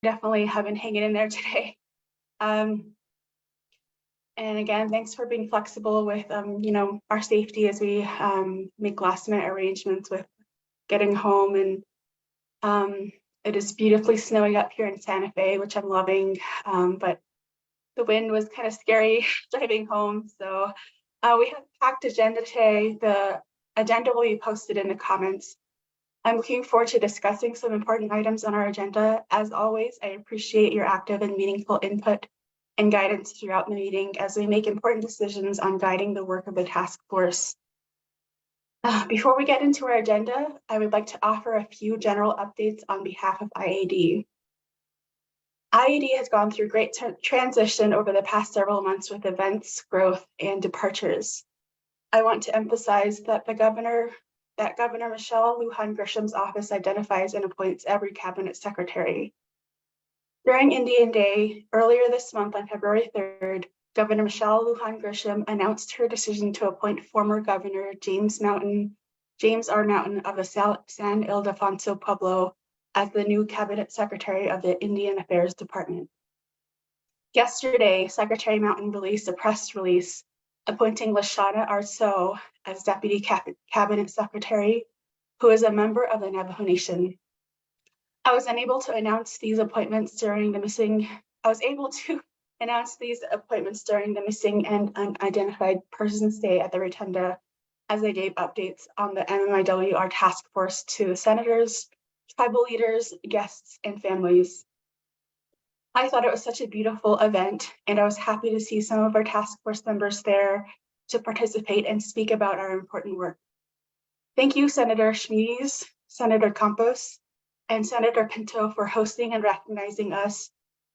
definitely have been hanging in there today. And again, thanks for being flexible with, our safety as we make last minute arrangements with getting home. And it is beautifully snowing up here in Santa Fe, which I'm loving. But the wind was kind of scary driving home. So we have a packed agenda today. The agenda will be posted in the comments. I'm looking forward to discussing some important items on our agenda. As always, I appreciate your active and meaningful input and guidance throughout the meeting as we make important decisions on guiding the work of the task force. Before we get into our agenda, I would like to offer a few general updates on behalf of IAD. IAD has gone through great transition over the past several months with events, growth, and departures. I want to emphasize that Governor Michelle Lujan Grisham's office identifies and appoints every cabinet secretary. During Indian Day, earlier this month on February 3rd, Governor Michelle Lujan Grisham announced her decision to appoint former Governor James R. Mountain of the San Ildefonso Pueblo as the new cabinet secretary of the Indian Affairs Department. Yesterday, Secretary Mountain released a press release appointing Lashana Arceau as Deputy Cabinet Secretary, who is a member of the Navajo Nation. I was able to announce these appointments during the missing and unidentified persons day at the Rotunda as I gave updates on the MMIWR task force to senators, tribal leaders, guests, and families. I thought it was such a beautiful event, and I was happy to see some of our task force members there to participate and speak about our important work. Thank you, Senator Schmedes, Senator Campos, and Senator Pinto for hosting and recognizing us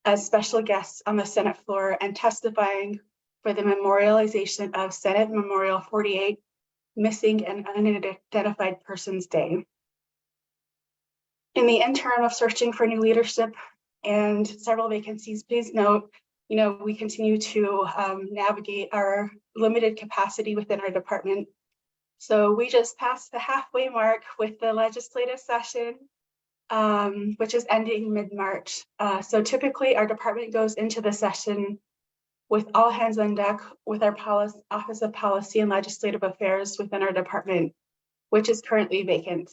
as special guests on the Senate floor and testifying for the memorialization of Senate Memorial 48, Missing and Unidentified Persons Day. In the interim of searching for new leadership and several vacancies, please note, we continue to navigate our limited capacity within our department. So we just passed the halfway mark with the legislative session, which is ending mid-March. So typically our department goes into the session with all hands on deck with our Office of Policy and Legislative Affairs within our department, which is currently vacant.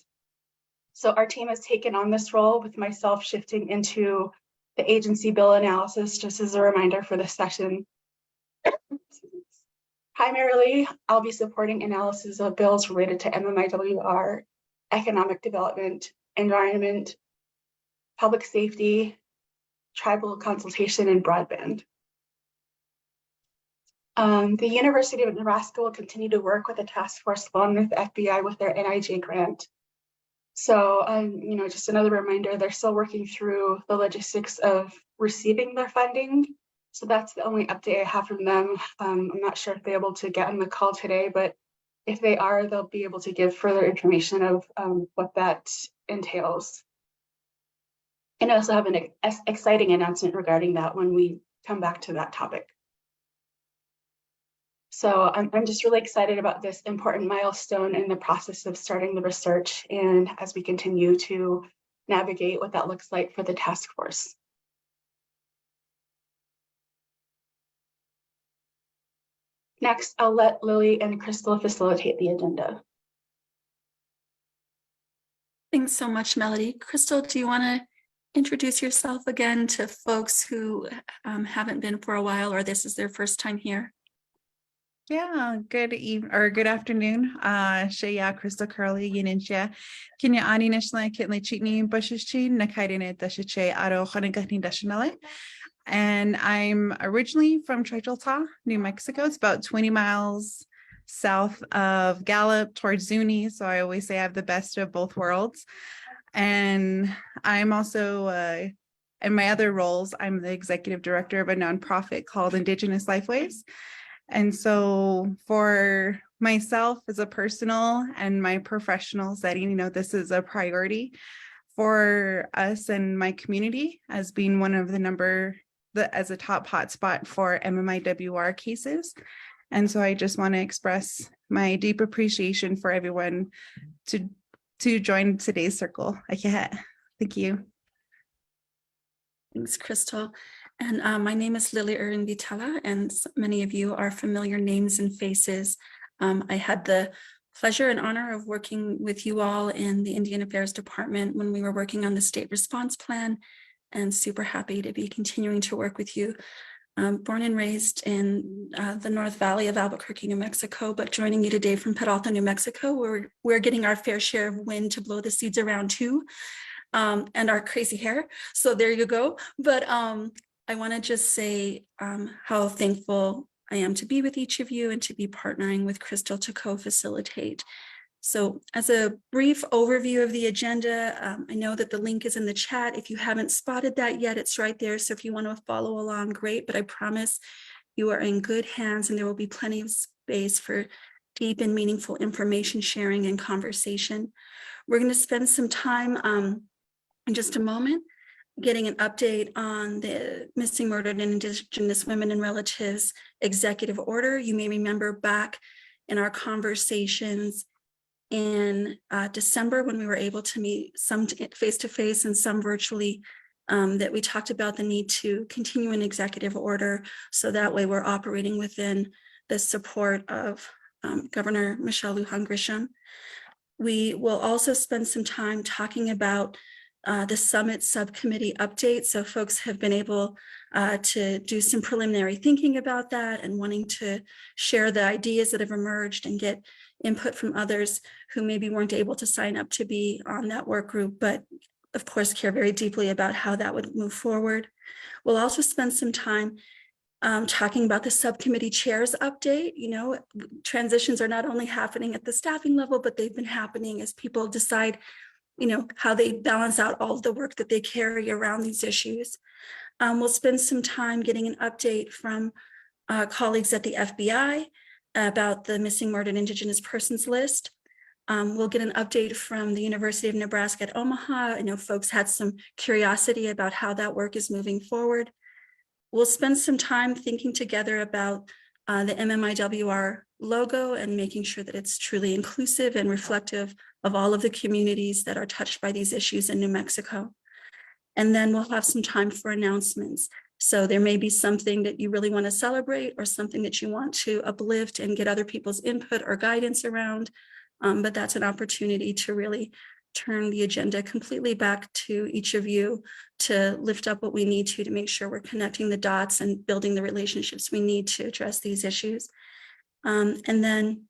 So our team has taken on this role with myself shifting into the agency bill analysis, just as a reminder for this session. Primarily, I'll be supporting analysis of bills related to MMIWR, economic development, environment, public safety, tribal consultation, and broadband. The University of Nebraska will continue to work with the task force along with the FBI with their NIJ grant. So, just another reminder, they're still working through the logistics of receiving their funding. So that's the only update I have from them. I'm not sure if they're able to get on the call today, but if they are, they'll be able to give further information of what that entails. And I also have an exciting announcement regarding that when we come back to that topic. So I'm just really excited about this important milestone in the process of starting the research and as we continue to navigate what that looks like for the task force. Next, I'll let Lily and Crystal facilitate the agenda. Thanks so much, Melody. Crystal, do you want to introduce yourself again to folks who haven't been for a while or this is their first time here? Yeah, good afternoon. Shaya Crystal Curly Yinincha. Kenya Ani Nashla Kitli Chitni Bushichin Nakaidine Dashiche Aro Hanagani Dashmele. And I'm originally from Chicholta, New Mexico. It's about 20 miles south of Gallup towards Zuni. So I always say I have the best of both worlds. And I'm also in my other roles, I'm the executive director of a nonprofit called Indigenous Lifeways. And so for myself as a personal and my professional setting, this is a priority for us and my community as being one of as a top hotspot for MMIWR cases. And so I just want to express my deep appreciation for everyone to join today's circle. Thank you. Thanks, Crystal. And my name is Lily Erin Vitala, and many of you are familiar names and faces. I had the pleasure and honor of working with you all in the Indian Affairs Department when we were working on the state response plan, and super happy to be continuing to work with you. Born and raised in the North Valley of Albuquerque, New Mexico, but joining you today from Peralta, New Mexico, where we're getting our fair share of wind to blow the seeds around too. And our crazy hair. So there you go. But I want to just say how thankful I am to be with each of you and to be partnering with Crystal to co-facilitate. So as a brief overview of the agenda, I know that the link is in the chat. If you haven't spotted that yet, it's right there. So if you want to follow along, great. But I promise you are in good hands and there will be plenty of space for deep and meaningful information sharing and conversation. We're going to spend some time in just a moment, getting an update on the Missing, Murdered, and Indigenous Women and Relatives Executive Order. You may remember back in our conversations in December when we were able to meet some face-to-face and some virtually, that we talked about the need to continue an executive order. So that way we're operating within the support of Governor Michelle Lujan Grisham. We will also spend some time talking about the summit subcommittee update. So folks have been able to do some preliminary thinking about that and wanting to share the ideas that have emerged and get input from others who maybe weren't able to sign up to be on that work group, but of course care very deeply about how that would move forward. We'll also spend some time talking about the subcommittee chairs update. You know, transitions are not only happening at the staffing level, but they've been happening as people decide, you know, how they balance out all of the work that they carry around these issues. We'll spend some time getting an update from colleagues at the FBI about the Missing, Murdered, Indigenous Persons list. We'll get an update from the University of Nebraska at Omaha. I know folks had some curiosity about how that work is moving forward. We'll spend some time thinking together about the MMIWR logo and making sure that it's truly inclusive and reflective of all of the communities that are touched by these issues in New Mexico. And then we'll have some time for announcements. So there may be something that you really want to celebrate or something that you want to uplift and get other people's input or guidance around. But that's an opportunity to really turn the agenda completely back to each of you to lift up what we need to make sure we're connecting the dots and building the relationships we need to address these issues. And then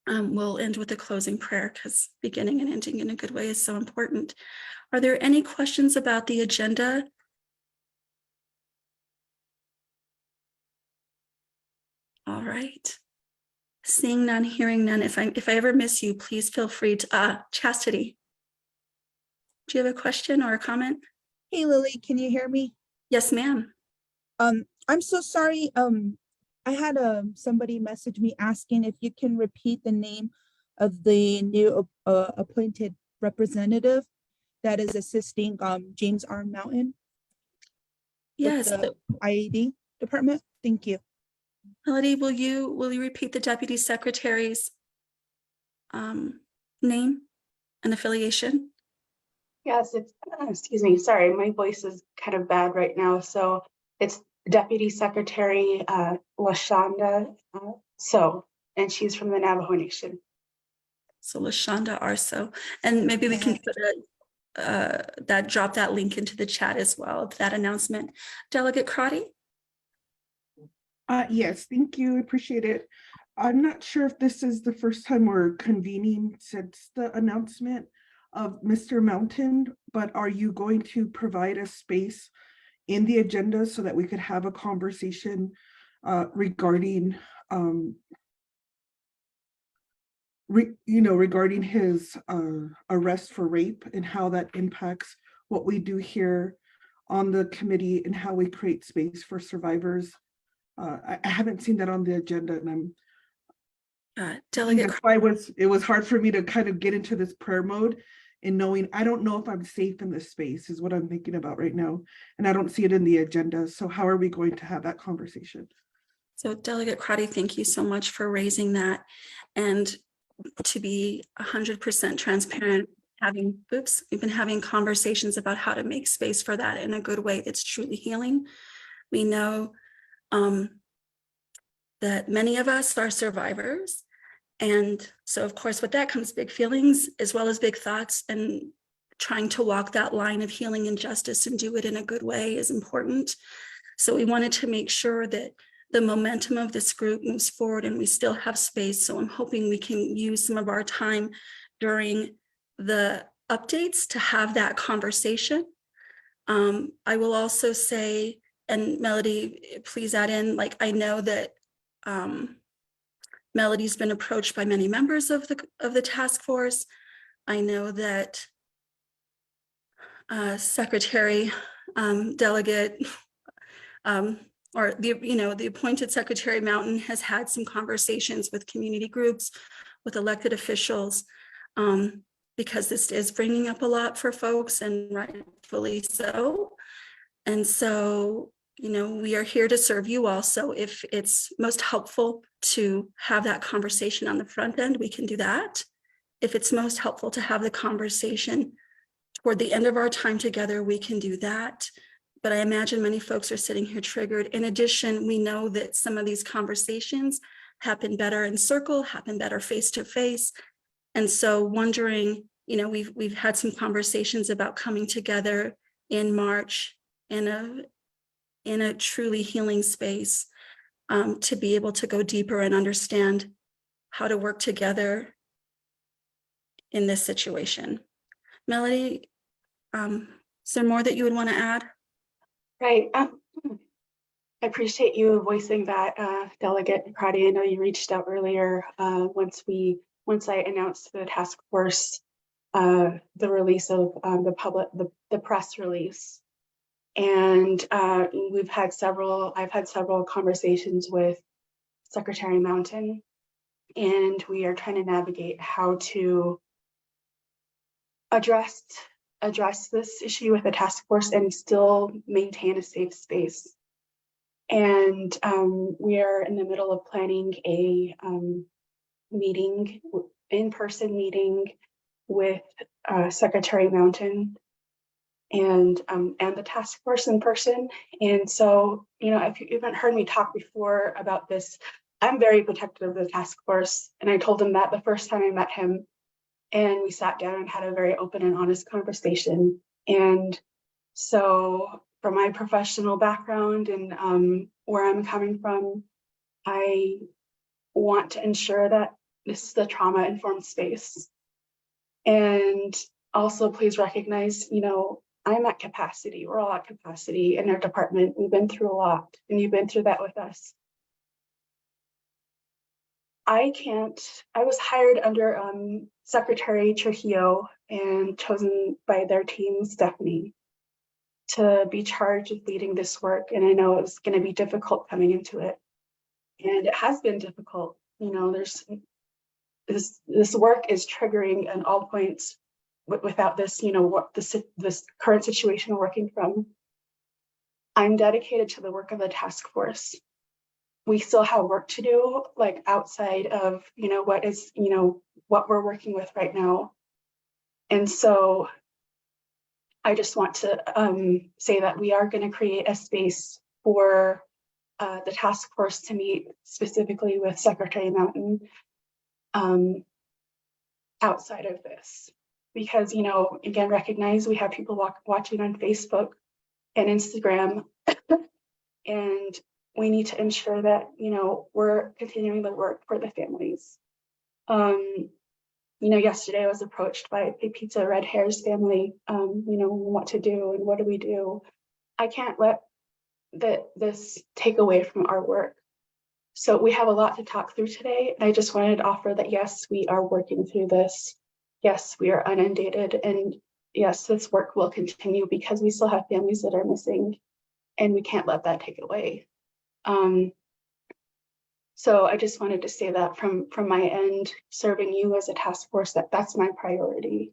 we'll end with a closing prayer because beginning and ending in a good way is so important. Are there any questions about the agenda? All right. Seeing none, hearing none. If I ever miss you, please feel free to, Chastity. Do you have a question or a comment? Hey Lily, can you hear me? Yes, ma'am. I'm so sorry. I had somebody message me asking if you can repeat the name of the new appointed representative that is assisting James R. Mountain. Yes. With the IAD department. Thank you. Melody, will you repeat the deputy secretary's name and affiliation? Yes, it's, excuse me, sorry, my voice is kind of bad right now. So it's Deputy Secretary LaShonda and she's from the Navajo Nation. So LaShonda Arso, and maybe we can put drop that link into the chat as well, that announcement. Delegate Crotty? Yes, thank you. Appreciate it. I'm not sure if this is the first time we're convening since the announcement of Mr. Mountain, but are you going to provide a space in the agenda so that we could have a conversation regarding regarding his arrest for rape and how that impacts what we do here on the committee and how we create space for survivors? I haven't seen that on the agenda, and Delegate. it was hard for me to kind of get into this prayer mode and knowing I don't know if I'm safe in this space is what I'm thinking about right now, and I don't see it in the agenda. So how are we going to have that conversation? So Delegate Crotty, thank you so much for raising that. And to be 100% transparent, having conversations about how to make space for that in a good way that's truly healing. We know that many of us are survivors. And so, of course, with that comes big feelings as well as big thoughts, and trying to walk that line of healing and justice and do it in a good way is important. So we wanted to make sure that the momentum of this group moves forward and we still have space. So I'm hoping we can use some of our time during the updates to have that conversation. I will also say, and Melody, please add in, like, I know that Melody's been approached by many members of the task force. I know that Secretary Delegate or the appointed Secretary Mountain has had some conversations with community groups, with elected officials, because this is bringing up a lot for folks, and rightfully so. And so, we are here to serve you all. So if it's most helpful to have that conversation on the front end, we can do that. If it's most helpful to have the conversation toward the end of our time together, we can do that. But I imagine many folks are sitting here triggered. In addition, we know that some of these conversations happen better in circle, happen better face-to-face. And so wondering, we've had some conversations about coming together in March in a truly healing space, to be able to go deeper and understand how to work together in this situation. Melody, is there more that you would want to add? Right. I appreciate you voicing that, Delegate Crotty. I know you reached out earlier once I announced the task force, the release of the press release. And I've had several conversations with Secretary Mountain, and we are trying to navigate how to address this issue with the task force and still maintain a safe space. And we are in the middle of planning a in-person meeting with Secretary Mountain and the task force in person. And so, if you haven't heard me talk before about this, I'm very protective of the task force. And I told him that the first time I met him, and we sat down and had a very open and honest conversation. And so from my professional background and where I'm coming from, I want to ensure that this is a trauma-informed space. And also please recognize, I'm at capacity. We're all at capacity in our department. We've been through a lot, and you've been through that with us. I was hired under Secretary Trujillo and chosen by their team, Stephanie, to be charged with leading this work. And I know it's going to be difficult coming into it. And it has been difficult. There's this work is triggering at all points without this, what this current situation we're working from. I'm dedicated to the work of the task force. We still have work to do, like outside of, what we're working with right now. And so I just want to say that we are going to create a space for the task force to meet specifically with Secretary Mountain outside of this. Because, again, recognize we have people watching on Facebook and Instagram, and we need to ensure that, we're continuing the work for the families. Yesterday I was approached by Pizza Red Hair's family, what to do and what do we do. I can't let this take away from our work. So we have a lot to talk through today. And I just wanted to offer that, yes, we are working through this. Yes, we are inundated. And yes, this work will continue because we still have families that are missing, and we can't let that take away. So I just wanted to say that from my end, serving you as a task force, that's my priority.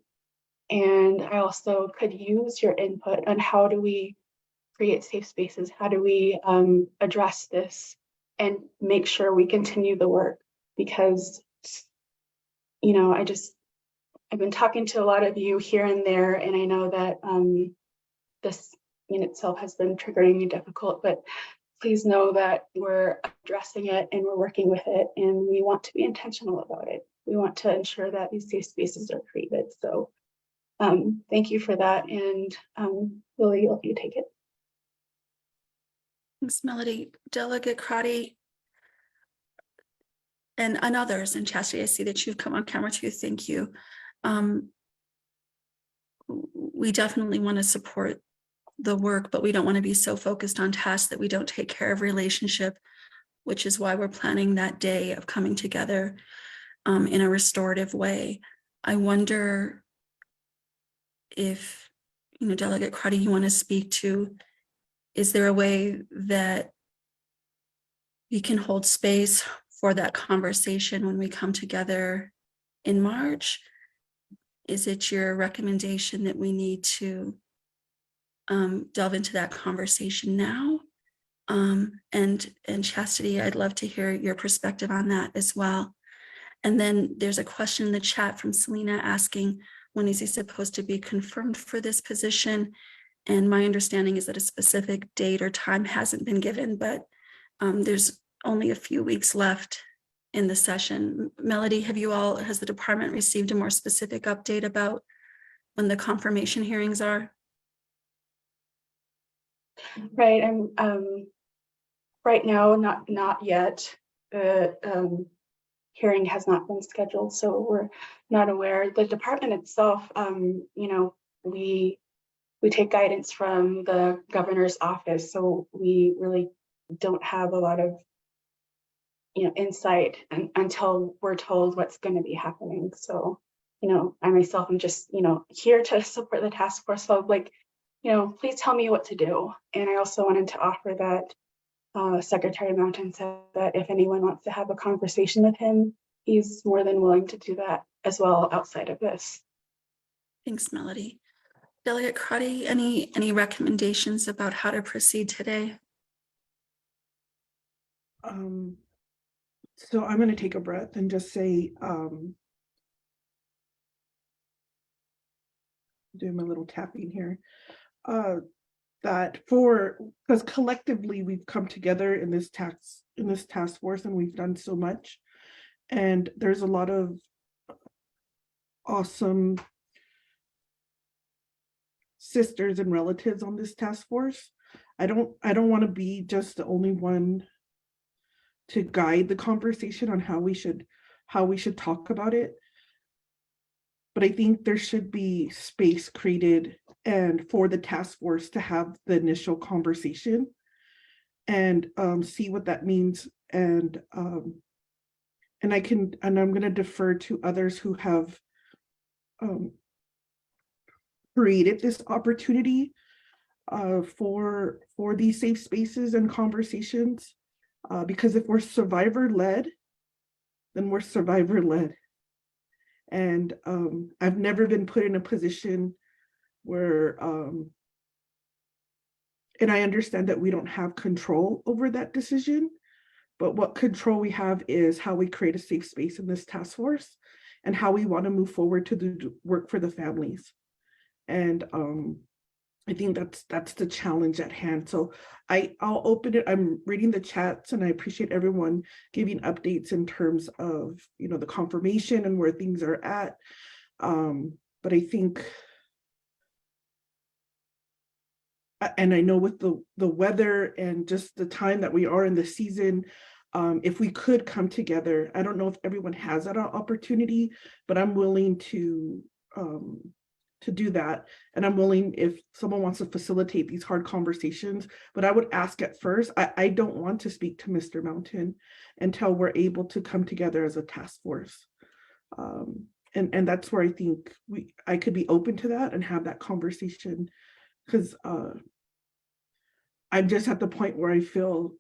And I also could use your input on how do we create safe spaces? How do we address this and make sure we continue the work? Because, I've been talking to a lot of you here and there, and I know that this in itself has been triggering and difficult, but please know that we're addressing it and we're working with it, and we want to be intentional about it. We want to ensure that these safe spaces are created. So thank you for that. And Lily, you take it. Thanks, Melody. Delegate Crotty and others, and Chastity, I see that you've come on camera too. Thank you. We definitely want to support the work, but we don't want to be so focused on tasks that we don't take care of relationship, which is why we're planning that day of coming together in a restorative way. I wonder if, Delegate Crotty, you want to speak to, is there a way that we can hold space for that conversation when we come together in March? Is it your recommendation that we need to delve into that conversation now? And Chastity, I'd love to hear your perspective on that as well. And then there's a question in the chat from Selena asking, when is he supposed to be confirmed for this position? And my understanding is that a specific date or time hasn't been given, but there's only a few weeks left in the session. Melody, has the department received a more specific update about when the confirmation hearings are? Right, and right now, not yet. The hearing has not been scheduled, so we're not aware. The department itself, we take guidance from the governor's office, so we really don't have a lot of insight until we're told what's going to be happening. So I myself am just here to support the task force. So please tell me what to do. And I also wanted to offer that Secretary Mountain said that if anyone wants to have a conversation with him, he's more than willing to do that as well outside of this. Thanks, Melody. Delegate Crotty, any recommendations about how to proceed today? So I'm going to take a breath and just say, doing my little tapping here, that because collectively we've come together in this task force and we've done so much, and there's a lot of awesome sisters and relatives on this task force. I don't want to be just the only one to guide the conversation on how we should talk about it. But I think there should be space created and for the task force to have the initial conversation and see what that means. And I'm going to defer to others who have created this opportunity for these safe spaces and conversations. Because if we're survivor-led, then we're survivor-led. And I've never been put in a position where, and I understand that we don't have control over that decision, but what control we have is how we create a safe space in this task force and how we want to move forward to do work for the families. And I think that's the challenge at hand. So I'll open it. I'm reading the chats and I appreciate everyone giving updates in terms of, the confirmation and where things are at. But I think, and I know with the weather and just the time that we are in the season, if we could come together, I don't know if everyone has that opportunity, but I'm willing to do that. And I'm willing if someone wants to facilitate these hard conversations, but I would ask at first, I don't want to speak to Mr. Mountain until we're able to come together as a task force. And that's where I think I could be open to that and have that conversation, because I'm just at the point where I feel,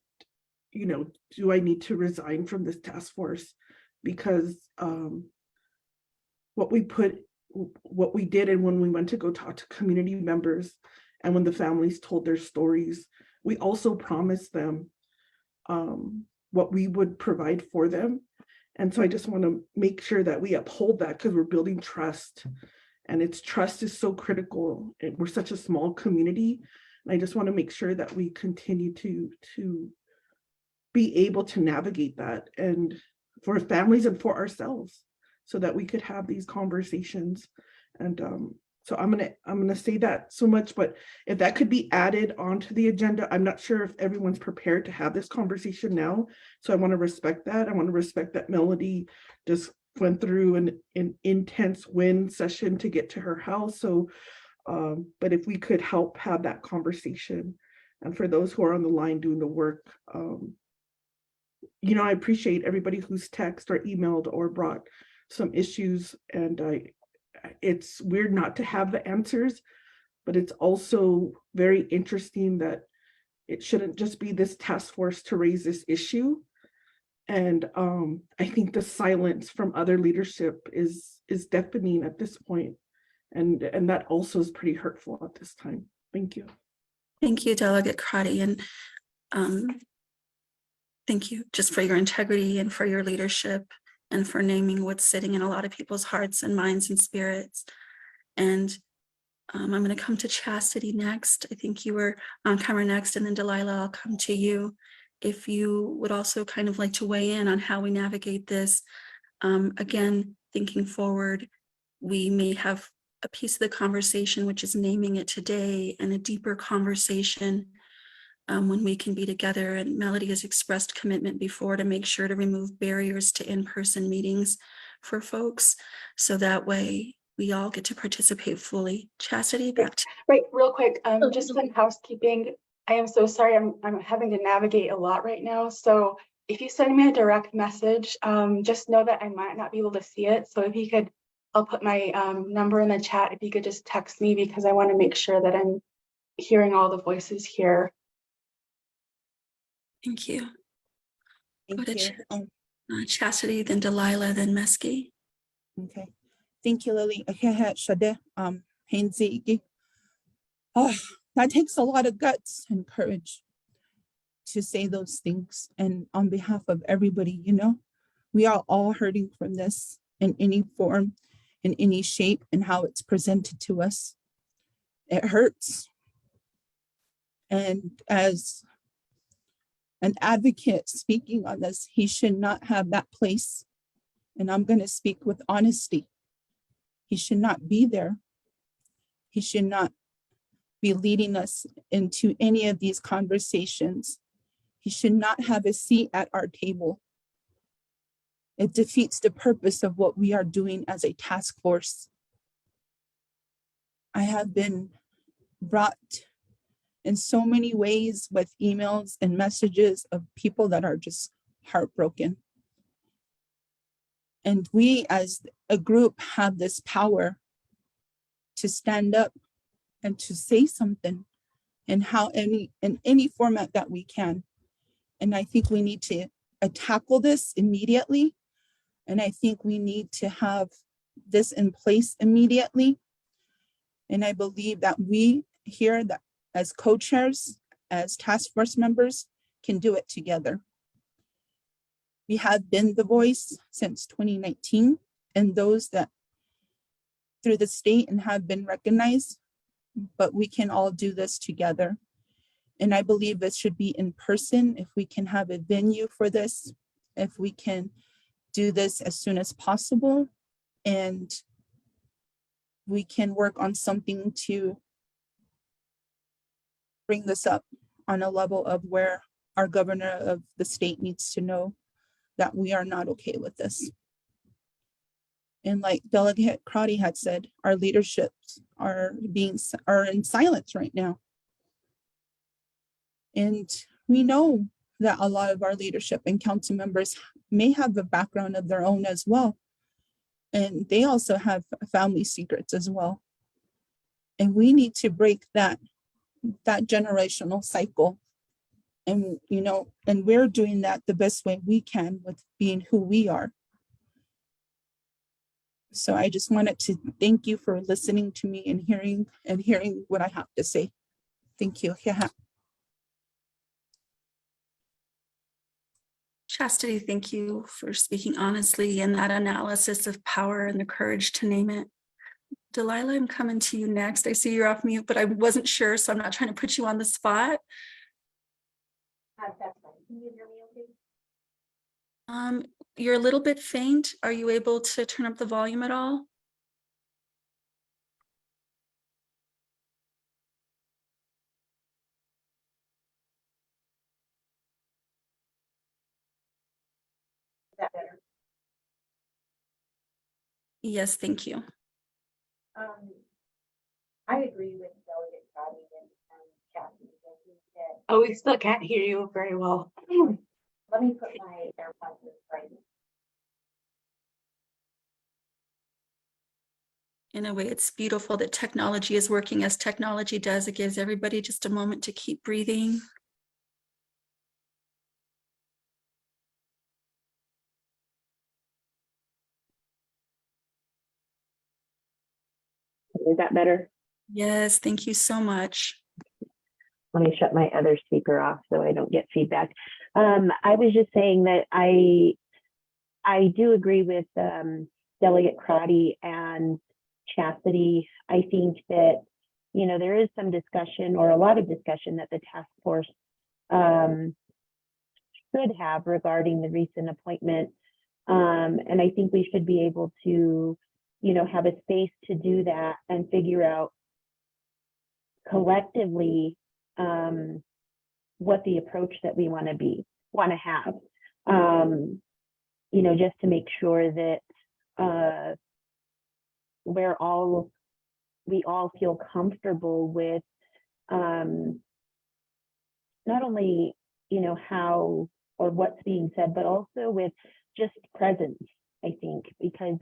do I need to resign from this task force? Because what we did, and when we went to go talk to community members and when the families told their stories, we also promised them what we would provide for them. And so I just want to make sure that we uphold that, because we're building trust, and its trust is so critical. And we're such a small community. And I just want to make sure that we continue to be able to navigate that, and for families and for ourselves, so that we could have these conversations. And so I'm gonna say that so much, but if that could be added onto the agenda, I'm not sure if everyone's prepared to have this conversation now. So I want to respect that. I want to respect that Melody just went through an intense wind session to get to her house. So, but if we could help have that conversation, and for those who are on the line doing the work, you know, I appreciate everybody who's texted or emailed or brought some issues, and it's weird not to have the answers, but it's also very interesting that it shouldn't just be this task force to raise this issue. And I think the silence from other leadership is deafening at this point, and that also is pretty hurtful at this time. Thank you. Thank you, Delegate Crotty, and thank you just for your integrity and for your leadership, and for naming what's sitting in a lot of people's hearts and minds and spirits. And I'm going to come to Chastity next. I think you were on camera next, and then Delilah, I'll come to you. If you would also kind of like to weigh in on how we navigate this. Again, thinking forward, we may have a piece of the conversation, which is naming it today, and a deeper conversation when we can be together. And Melody has expressed commitment before to make sure to remove barriers to in-person meetings for folks, so that way we all get to participate fully. Chastity, back to Right, real quick, just some housekeeping. I am so sorry, I'm having to navigate a lot right now. So if you send me a direct message, just know that I might not be able to see it. So if you could, I'll put my number in the chat. If you could just text me, because I want to make sure that I'm hearing all the voices here. Thank you. Go Thank to you. Chastity, then Delilah, then Mesky. Okay. Thank you, Lily. Shade, Hainsey. Oh, that takes a lot of guts and courage to say those things. And on behalf of everybody, you know, we are all hurting from this in any form, in any shape, and how it's presented to us. It hurts. And as an advocate speaking on this, he should not have that place. And I'm going to speak with honesty. He should not be there. He should not be leading us into any of these conversations. He should not have a seat at our table. It defeats the purpose of what we are doing as a task force. I have been brought in so many ways with emails and messages of people that are just heartbroken. And we as a group have this power to stand up and to say something in any format that we can. And I think we need to tackle this immediately. And I think we need to have this in place immediately. And I believe that we here, that as co-chairs, as task force members, can do it together. We have been the voice since 2019, and those that through the state and have been recognized, but we can all do this together. And I believe this should be in person. If we can have a venue for this, if we can do this as soon as possible, and we can work on something to bring this up on a level of where our governor of the state needs to know that we are not okay with this. And like Delegate Crotty had said, our leaderships are in silence right now. And we know that a lot of our leadership and council members may have a background of their own as well. And they also have family secrets as well. And we need to break that generational cycle. And, you know, and we're doing that the best way we can with being who we are. So I just wanted to thank you for listening to me and hearing what I have to say. Thank you. Yeah. Chastity, thank you for speaking honestly and that analysis of power and the courage to name it. Delilah, I'm coming to you next. I see you're off mute, but I wasn't sure, so I'm not trying to put you on the spot. That's fine. Can you hear me okay? You're a little bit faint. Are you able to turn up the volume at all? Is that better? Yes, thank you. I agree with Delegate Crowdy and Chastity. I think that, Oh, we still can't hear you very well. let me put my AirPods in right. In a way, it's beautiful that technology is working as technology does. It gives everybody just a moment to keep breathing. Is that better? Yes, thank you so much. Let me shut my other speaker off so I don't get feedback. I was just saying that I do agree with Delegate Crotty and Chastity. I think that, you know, there is some discussion or a lot of discussion that the task force should have regarding the recent appointment. And I think we should be able to, you know, have a space to do that and figure out collectively what the approach that we want to have. You know, just to make sure that we all feel comfortable with not only, you know, how or what's being said, but also with just presence, I think, because,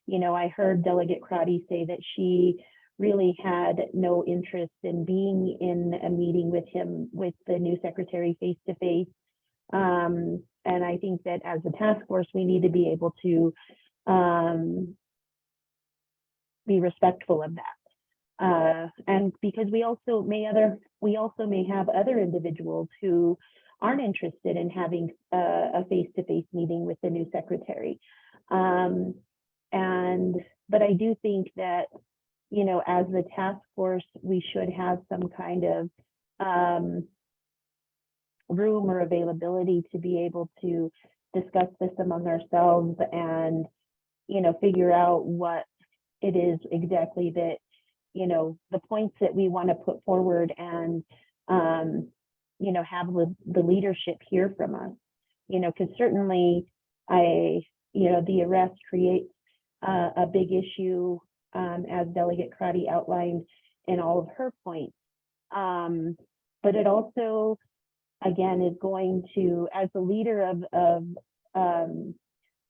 you know, I heard Delegate Crotty say that she really had no interest in being in a meeting with him, with the new secretary face to face. And I think that as a task force, we need to be able to be respectful of that. And because we also may have other individuals who aren't interested in having a face-to-face meeting with the new secretary. But I do think that, you know, as the task force, we should have some kind of room or availability to be able to discuss this among ourselves and, you know, figure out what it is exactly that, you know, the points that we want to put forward and, you know, have the leadership hear from us, you know, because certainly you know, the arrest creates a big issue, as Delegate Crotty outlined in all of her points. But it also, again, is going to, as the leader of the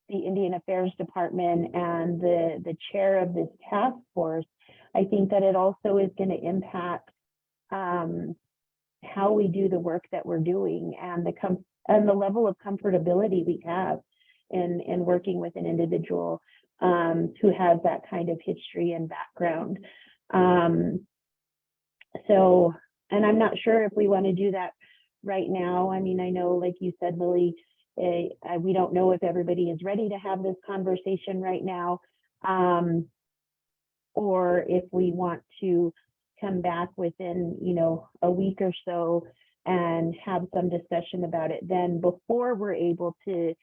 Indian Affairs Department and the chair of this task force, I think that it also is going to impact how we do the work that we're doing and the level of comfortability we have in working with an individual who has that kind of history and background. So, and I'm not sure if we want to do that right now. I mean, I know, like you said, Lily, we don't know if everybody is ready to have this conversation right now, or if we want to come back within, you know, a week or so and have some discussion about it then before we're able to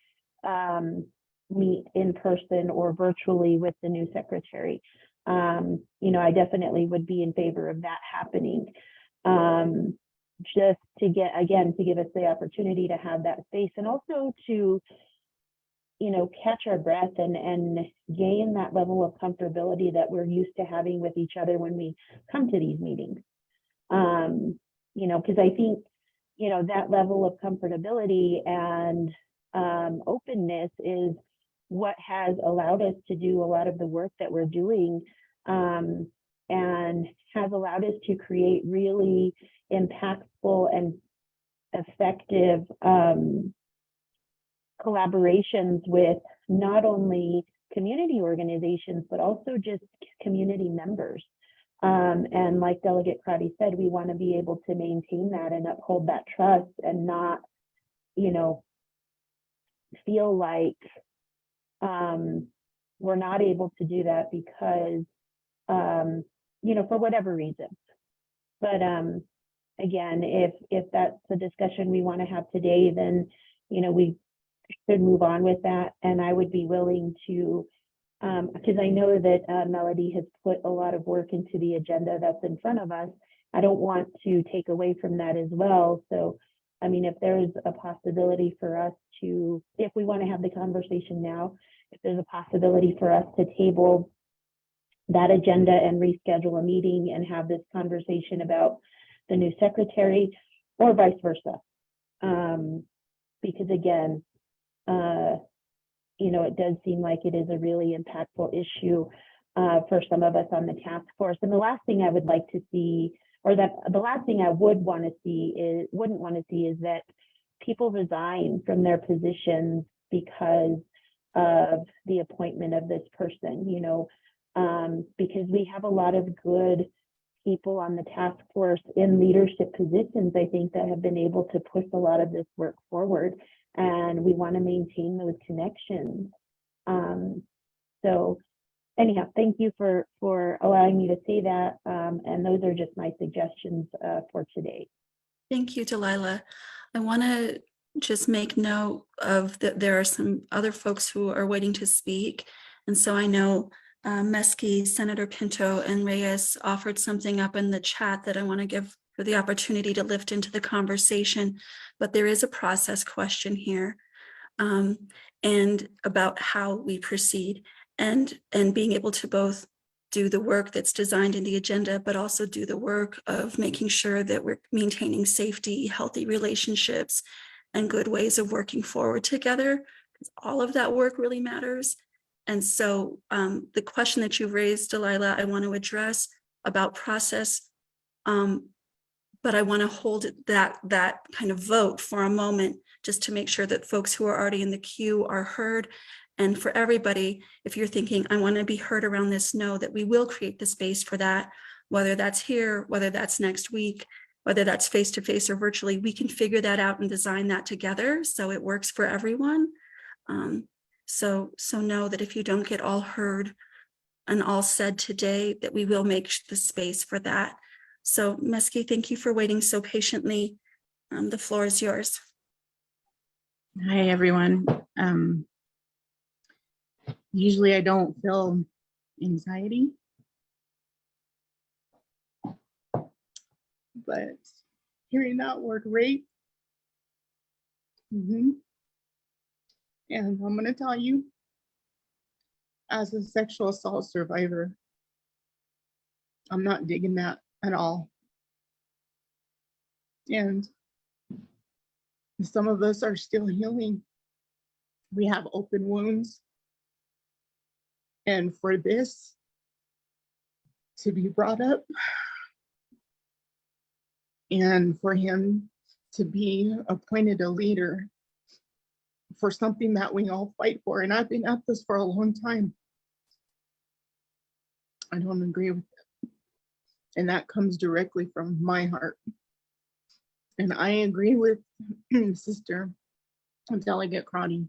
meet in person or virtually with the new secretary. You know, I definitely would be in favor of that happening. Just to give us the opportunity to have that space and also to, you know, catch our breath and gain that level of comfortability that we're used to having with each other when we come to these meetings. You know, because I think, you know, that level of comfortability and openness is what has allowed us to do a lot of the work that we're doing, and has allowed us to create really impactful and effective collaborations with not only community organizations, but also just community members. And like Delegate Crotty said, we want to be able to maintain that and uphold that trust and not, you know, feel like we're not able to do that because, for whatever reason. But again, if that's the discussion we want to have today, then, we should move on with that. And I would be willing to, because I know that Melody has put a lot of work into the agenda that's in front of us. I don't want to take away from that as well. So, if there's a possibility for us to, if we want to have the conversation now, if there's a possibility for us to table that agenda and reschedule a meeting and have this conversation about the new secretary, or vice versa. Because again, it does seem like it is a really impactful issue for some of us on the task force. And the last thing I would like to see, or that the last thing I wouldn't want to see is that people resign from their positions because of the appointment of this person, because we have a lot of good people on the task force in leadership positions, I think, that have been able to push a lot of this work forward, and we want to maintain those connections. So anyhow, thank you for allowing me to say that, and those are just my suggestions for today. Thank you, Delilah. I want to just make note of that there are some other folks who are waiting to speak. And so I know Mesky, Senator Pinto, and Reyes offered something up in the chat that I want to give for the opportunity to lift into the conversation. But there is a process question here, and about how we proceed, and being able to both do the work that's designed in the agenda, but also do the work of making sure that we're maintaining safety, healthy relationships, and good ways of working forward together. All of that work really matters. And so the question that you've raised, Delilah, I want to address about process, but I want to hold that kind of vote for a moment, just to make sure that folks who are already in the queue are heard. And for everybody, if you're thinking, I want to be heard around this, know that we will create the space for that, whether that's here, whether that's next week, whether that's face-to-face or virtually. We can figure that out and design that together so it works for everyone. So know that if you don't get all heard and all said today, that we will make the space for that. So Mesky, thank you for waiting so patiently. The floor is yours. Hi, everyone. Usually I don't feel anxiety, but hearing that word rape, and I'm gonna tell you, as a sexual assault survivor, I'm not digging that at all. And some of us are still healing. We have open wounds. And for this to be brought up, and for him to be appointed a leader for something that we all fight for, and I've been at this for a long time, I don't agree with it. And that comes directly from my heart. And I agree with Sister Delegate Crotty.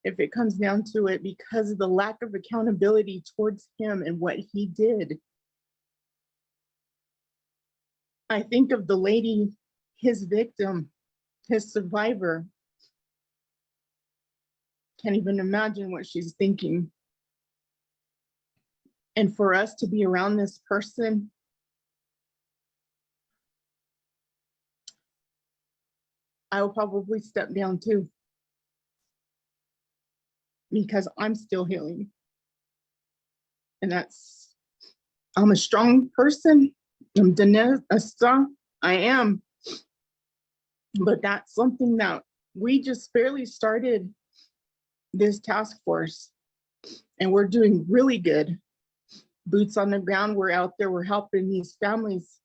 If it comes down to it, because of the lack of accountability towards him and what he did, I think of the lady, his victim, his survivor. Can't even imagine what she's thinking. And for us to be around this person, I will probably step down too, because I'm still healing. And I'm a strong person. I'm strong, I am. But that's something that we just barely started this task force, and we're doing really good. Boots on the ground, we're out there, we're helping these families.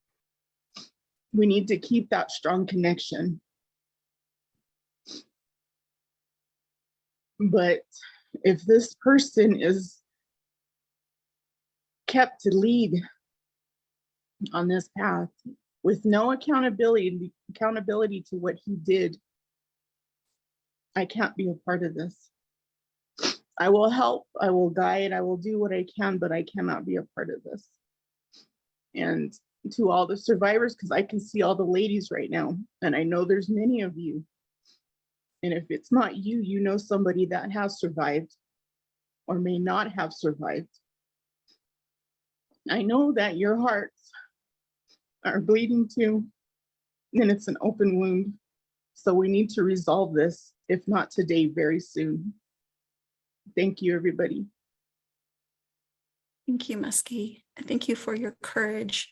We need to keep that strong connection. But if this person is kept to lead on this path, with no accountability to what he did, I can't be a part of this. I will help, I will guide, I will do what I can, but I cannot be a part of this. And to all the survivors, because I can see all the ladies right now, and I know there's many of you. And if it's not you, you know somebody that has survived or may not have survived. I know that your hearts are bleeding too, and it's an open wound. So we need to resolve this, if not today, very soon. Thank you, everybody. Thank you, Muskie. And thank you for your courage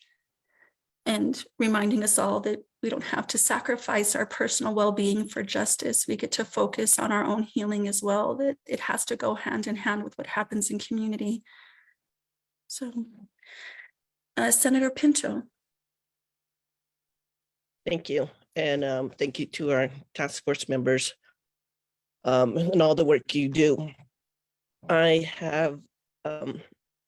and reminding us all that we don't have to sacrifice our personal well-being for justice. We get to focus on our own healing as well, that it has to go hand in hand with what happens in community. So, Senator Pinto. Thank you. And thank you to our task force members and all the work you do. I have,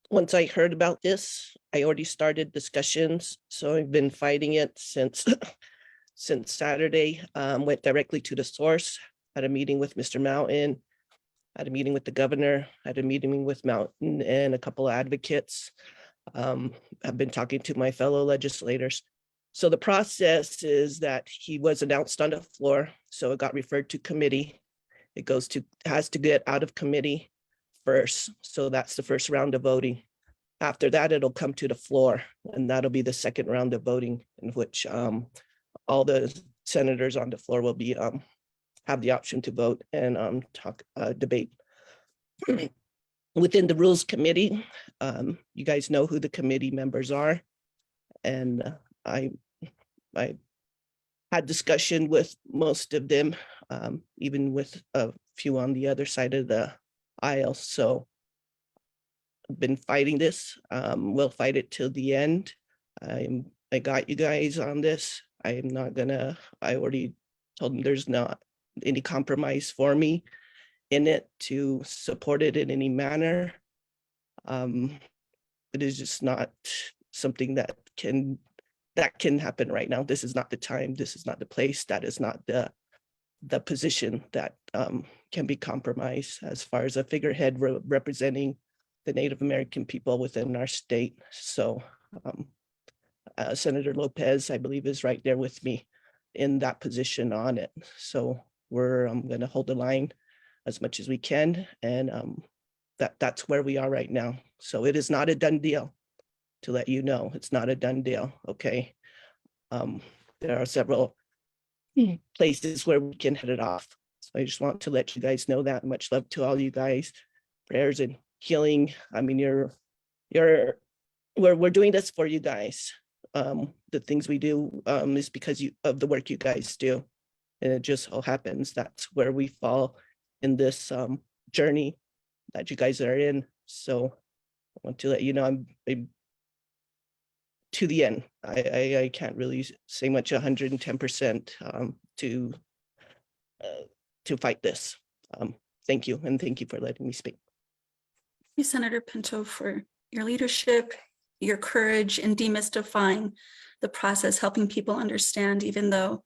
once I heard about this, I already started discussions. So I've been fighting it since Saturday. Went directly to the source, had a meeting with Mr. Mountain, had a meeting with the governor, had a meeting with Mountain and a couple of advocates. I've been talking to my fellow legislators. So the process is that he was announced on the floor. So it got referred to committee. It has to get out of committee first. So that's the first round of voting. After that, it'll come to the floor, and that'll be the second round of voting, in which all the senators on the floor will be have the option to vote and debate. Within the Rules Committee, you guys know who the committee members are, and I had discussion with most of them, even with a few on the other side of the aisle. So I've been fighting this. We'll fight it till the end. I got you guys on this. I already told them there's not any compromise for me in it to support it in any manner. It is just not something that can happen right now. This is not the time. This is not the place. That is not the position that can be compromised as far as a figurehead representing the Native American people within our state. So Senator Lopez, I believe, is right there with me in that position on it. So we're going to hold the line as much as we can. And that's where we are right now. So it is not a done deal, to let you know. It's not a done deal, okay? There are several places where we can head it off. So I just want to let you guys know that. Much love to all you guys. Prayers and healing. I mean, we're doing this for you guys. The things we do is because of the work you guys do. And it just so happens that's where we fall in this journey that you guys are in. So I want to let you know I'm to the end. I can't really say much 110% to fight this. Thank you, and thank you for letting me speak. Thank you, Senator Pinto, for your leadership, your courage in demystifying the process, helping people understand, even though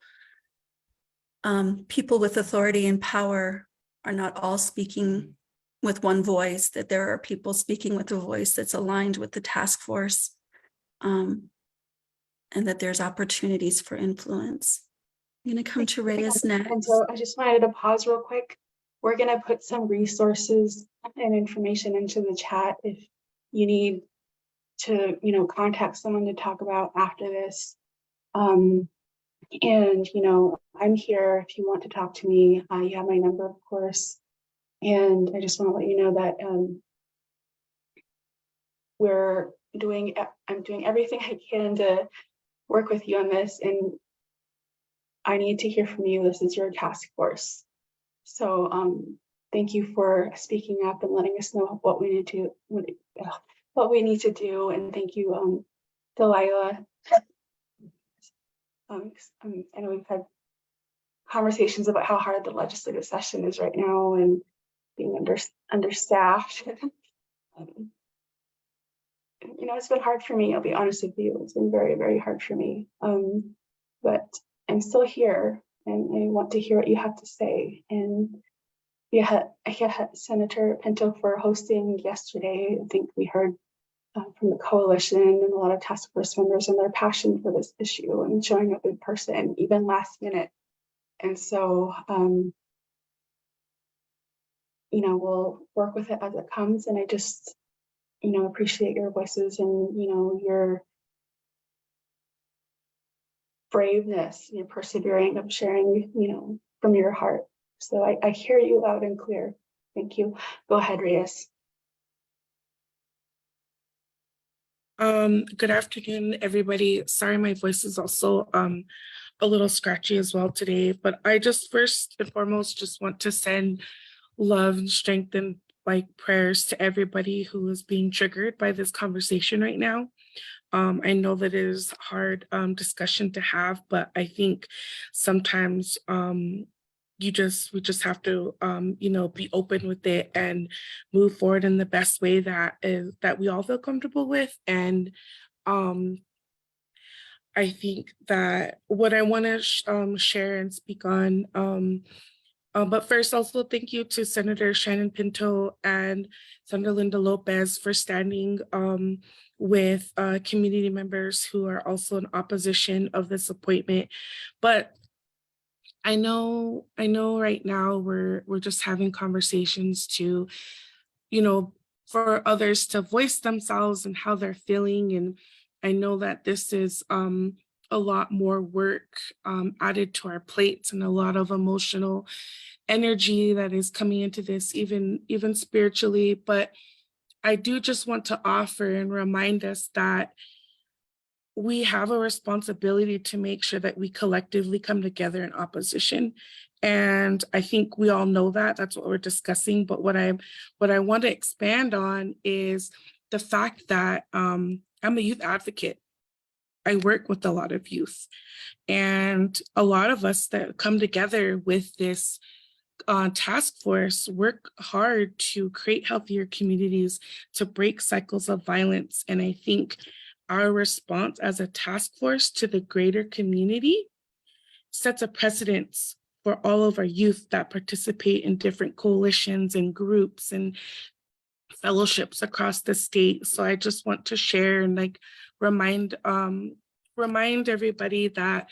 people with authority and power are not all speaking with one voice, that there are people speaking with a voice that's aligned with the task force, and that there's opportunities for influence. I'm going to come to Reyes next. And so I just wanted to pause real quick. We're going to put some resources and information into the chat if you need to, contact someone to talk about after this. And, I'm here if you want to talk to me. You have my number, of course. And I just want to let you know that I'm doing everything I can to work with you on this, and I need to hear from you. This is your task force. So thank you for speaking up and letting us know what we need to do. And thank you, Delilah. I know we've had conversations about how hard the legislative session is right now and being understaffed. you know, it's been hard for me. I'll be honest with you. It's been very, very hard for me. But I'm still here, and I want to hear what you have to say. And yeah, Senator Pinto for hosting yesterday. I think we heard from the coalition and a lot of task force members and their passion for this issue and showing up in person, even last minute. And so, you know, we'll work with it as it comes. And I just, you know, appreciate your voices and, you know, your braveness, your persevering of sharing, you know, from your heart. So I hear you loud and clear. Thank you. Go ahead, Reyes. Good afternoon, everybody. Sorry, my voice is also a little scratchy as well today, but I just first and foremost just want to send love and strength and like prayers to everybody who is being triggered by this conversation right now. I know that it is hard discussion to have, but I think sometimes we just have to you know, be open with it and move forward in the best way that we all feel comfortable with. And I think that what I want to share and speak on, but first also thank you to Senator Shannon Pinto and Senator Linda Lopez for standing with community members who are also in opposition of this appointment. But I know right now we're just having conversations to, you know, for others to voice themselves and how they're feeling. And I know that this is a lot more work added to our plates and a lot of emotional energy that is coming into this, even spiritually. But I do just want to offer and remind us that we have a responsibility to make sure that we collectively come together in opposition. And I think we all know that. That's what we're discussing. But what I want to expand on is the fact that I'm a youth advocate. I work with a lot of youth. And a lot of us that come together with this task force work hard to create healthier communities, to break cycles of violence. And I think our response as a task force to the greater community sets a precedence for all of our youth that participate in different coalitions and groups and fellowships across the state. So I just want to share and like remind everybody that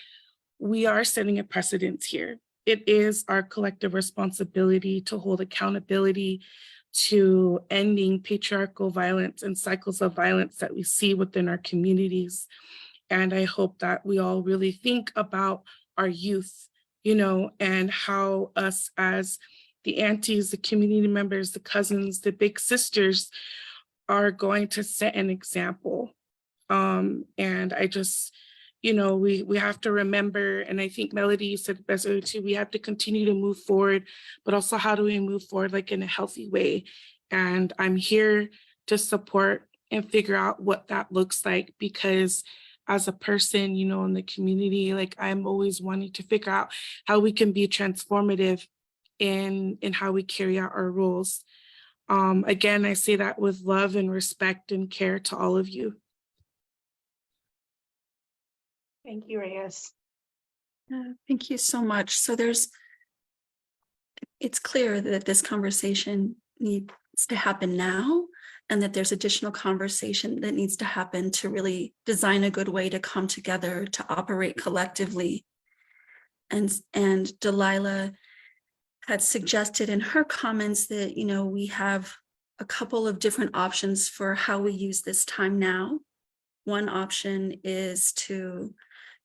we are setting a precedence here. It is our collective responsibility to hold accountability to ending patriarchal violence and cycles of violence that we see within our communities. And I hope that we all really think about our youth, you know, and how us as the aunties, the community members, the cousins, the big sisters are going to set an example. And I just, you know, we have to remember, and I think Melody said it best too, we have to continue to move forward, but also how do we move forward like in a healthy way? And I'm here to support and figure out what that looks like, because as a person, you know, in the community, like I'm always wanting to figure out how we can be transformative in how we carry out our roles. Again, I say that with love and respect and care to all of you. Thank you, Reyes. Thank you so much. So it's clear that this conversation needs to happen now, and that there's additional conversation that needs to happen to really design a good way to come together, to operate collectively. And Delilah had suggested in her comments that, you know, we have a couple of different options for how we use this time now. One option is to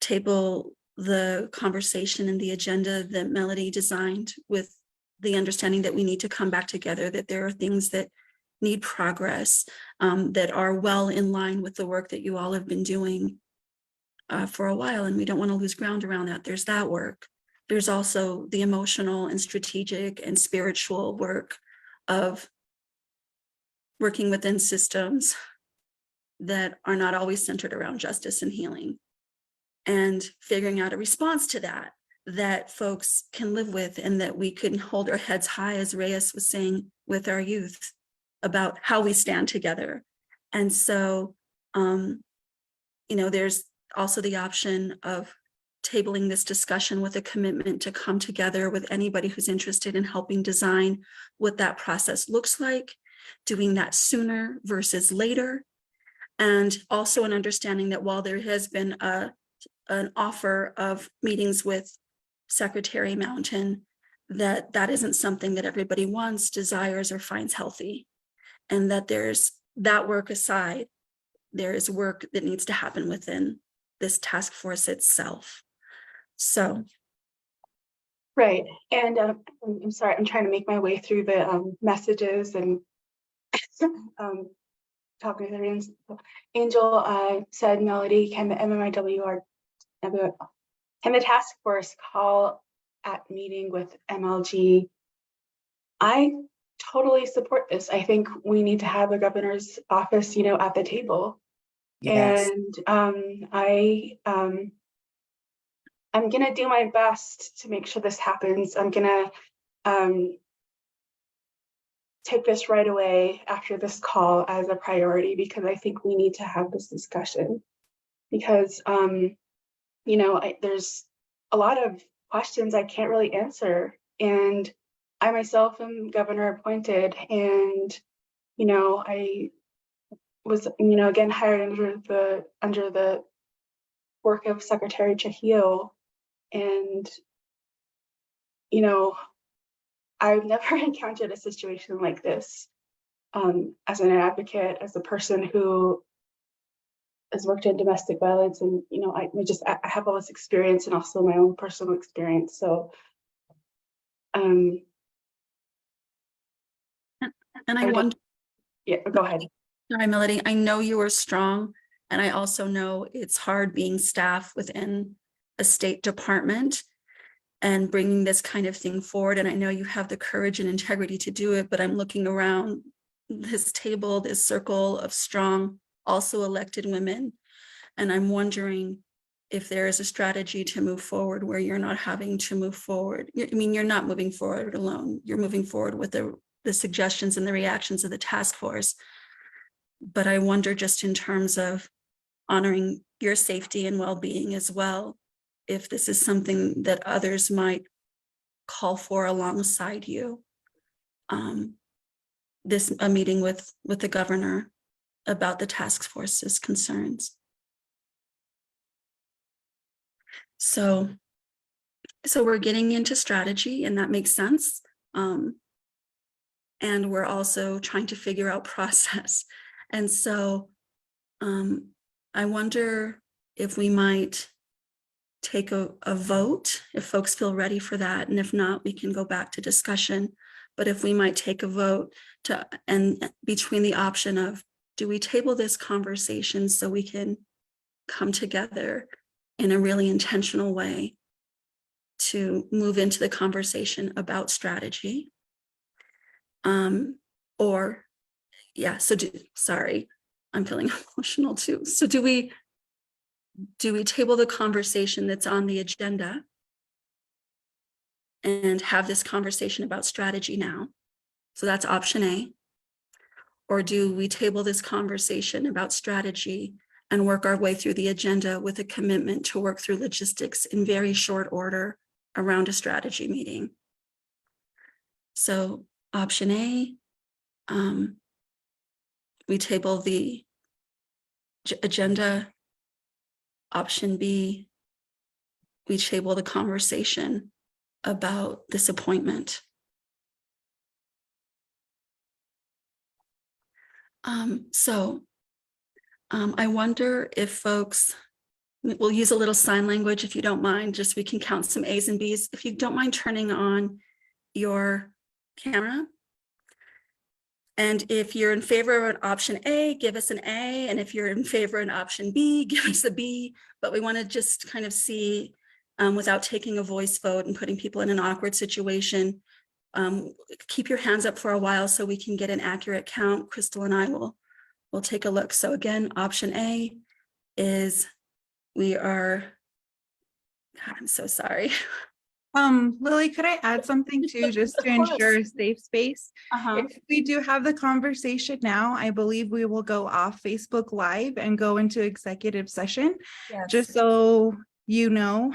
table the conversation and the agenda that Melody designed, with the understanding that we need to come back together, that there are things that need progress, that are well in line with the work that you all have been doing for a while, and we don't want to lose ground around that. There's that work. There's also the emotional and strategic and spiritual work of working within systems that are not always centered around justice and healing, and figuring out a response to that folks can live with, and that we can hold our heads high, as Reyes was saying, with our youth about how we stand together And so, there's also the option of tabling this discussion with a commitment to come together with anybody who's interested in helping design what that process looks like, doing that sooner versus later. And also an understanding that while there has been an offer of meetings with Secretary Mountain, that isn't something that everybody wants, desires, or finds healthy. And that there's that work aside, there is work that needs to happen within this task force itself. So. Right. And I'm sorry, I'm trying to make my way through the messages and talking to everyone. Angel said, Melody, can the MMIWR, can the task force call at meeting with MLG? I totally support this. I think we need to have the governor's office, at the table. Yes. And I'm gonna do my best to make sure this happens. I'm gonna take this right away after this call as a priority, because I think we need to have this discussion. Because there's a lot of questions I can't really answer, and I myself am governor appointed, and I was again hired under the work of Secretary Chahil, and I've never encountered a situation like this as an advocate, as a person who has worked in domestic violence, and I have all this experience and also my own personal experience. So And I wonder. Yeah, go ahead. Sorry, Melody. I know you are strong, and I also know it's hard being staff within a state department and bringing this kind of thing forward. And I know you have the courage and integrity to do it, but I'm looking around this table, this circle of strong, also elected women, and I'm wondering if there is a strategy to move forward where you're not having to move forward. You're not moving forward alone. You're moving forward with the suggestions and the reactions of the task force. But I wonder, just in terms of honoring your safety and well-being as well, if this is something that others might call for alongside you. A meeting with the governor about the task force's concerns. So we're getting into strategy, and that makes sense. And we're also trying to figure out process. And so I wonder if we might take a vote, if folks feel ready for that. And if not, we can go back to discussion. But if we might take a vote and between the option of, do we table this conversation so we can come together in a really intentional way to move into the conversation about strategy? Sorry, I'm feeling emotional too. So do we table the conversation that's on the agenda and have this conversation about strategy now? So that's option A. Or do we table this conversation about strategy and work our way through the agenda with a commitment to work through logistics in very short order around a strategy meeting? So option A, we table the agenda. Option B, we table the conversation about this appointment. I wonder if folks, we'll use a little sign language if you don't mind, just so we can count some A's and B's. If you don't mind turning on your camera. And if you're in favor of an option A, give us an A. And if you're in favor of an option B, give us a B. But we want to just kind of see, without taking a voice vote and putting people in an awkward situation, keep your hands up for a while so we can get an accurate count. Crystal and I will take a look. So again, option A is God, I'm so sorry. Lily, could I add something too, just to Of course. ensure a safe space? Uh-huh. If we do have the conversation now, I believe we will go off Facebook Live and go into executive session, just so you know.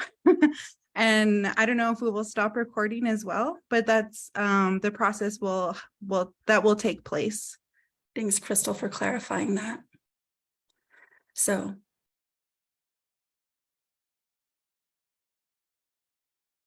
And I don't know if we will stop recording as well, but that's the process that will take place. Thanks, Crystal, for clarifying that. So